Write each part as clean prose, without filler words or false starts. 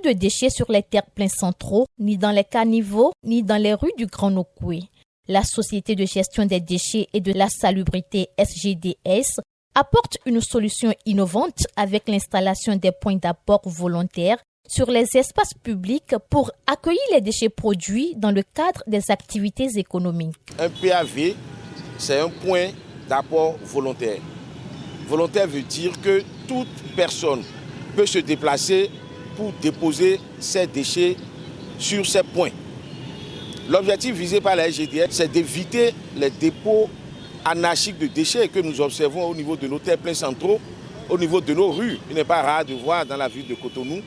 de déchets sur les terre-pleins centraux, ni dans les caniveaux, ni dans les rues du Grand Nokoué. La Société de gestion des déchets et de la salubrité SGDS apporte une solution innovante avec l'installation des points d'apport volontaires sur les espaces publics pour accueillir les déchets produits dans le cadre des activités économiques. Un PAV, c'est un point d'apport volontaire. Volontaire veut dire que toute personne peut se déplacer pour déposer ses déchets sur ces points. L'objectif visé par la SGDS, c'est d'éviter les dépôts anarchiques de déchets que nous observons au niveau de nos terre-pleins centraux, au niveau de nos rues. Il n'est pas rare de voir dans la ville de Cotonou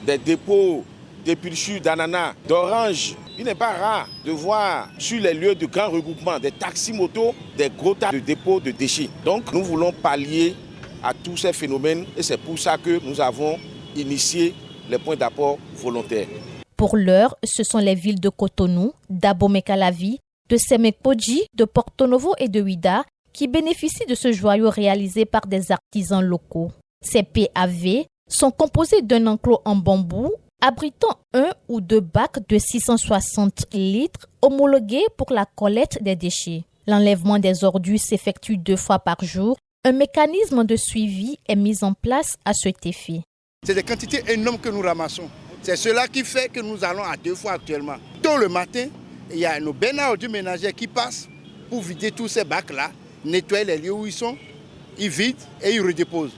des dépôts d'épulchures d'ananas, d'oranges. Il n'est pas rare de voir sur les lieux de grand regroupement des taxis-motos, des gros tas de dépôts de déchets. Donc nous voulons pallier à tous ces phénomènes et c'est pour ça que nous avons initié les points d'apport volontaires. Pour l'heure, ce sont les villes de Cotonou, d'Abomey-Calavi, de Semek-Podji, de Porto Novo et de Ouidah qui bénéficient de ce joyau réalisé par des artisans locaux. Ces PAV sont composés d'un enclos en bambou abritant 1 ou 2 bacs de 660 litres homologués pour la collecte des déchets. L'enlèvement des ordures s'effectue 2 fois par jour. Un mécanisme de suivi est mis en place à cet effet. C'est des quantités énormes que nous ramassons. C'est cela qui fait que nous allons à 2 fois actuellement. Tôt le matin, il y a nos bennes à ordures ménagères qui passent pour vider tous ces bacs-là, nettoyer les lieux où ils sont, ils vident et ils redéposent.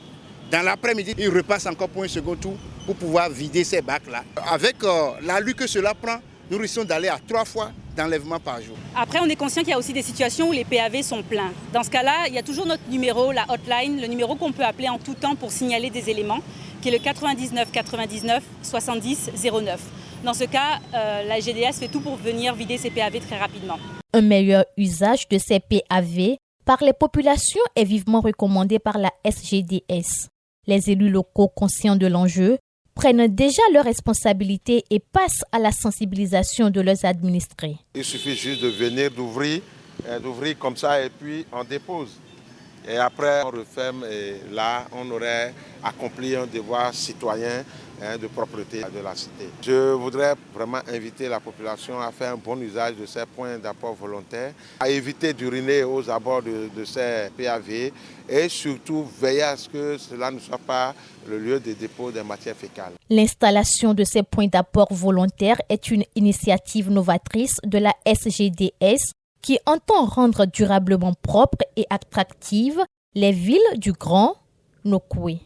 Dans l'après-midi, ils repassent encore pour un second tour pour pouvoir vider ces bacs-là. Avec l'allure que cela prend, nous risquons d'aller à 3 fois d'enlèvement par jour. Après, on est conscient qu'il y a aussi des situations où les PAV sont pleins. Dans ce cas-là, il y a toujours notre numéro, la hotline, le numéro qu'on peut appeler en tout temps pour signaler des éléments, qui est le 99 99 70 09. Dans ce cas, la GDS fait tout pour venir vider ces PAV très rapidement. Un meilleur usage de ces PAV par les populations est vivement recommandé par la SGDS. Les élus locaux conscients de l'enjeu prennent déjà leurs responsabilités et passent à la sensibilisation de leurs administrés. Il suffit juste de venir, d'ouvrir comme ça et puis on dépose. Et après on referme et là on aurait accompli un devoir citoyen de propreté de la cité. Je voudrais vraiment inviter la population à faire un bon usage de ces points d'apport volontaire, à éviter d'uriner aux abords de ces PAV et surtout veiller à ce que cela ne soit pas le lieu de dépôt des matières fécales. L'installation de ces points d'apport volontaires est une initiative novatrice de la SGDS qui entend rendre durablement propres et attractives les villes du Grand Nokoué.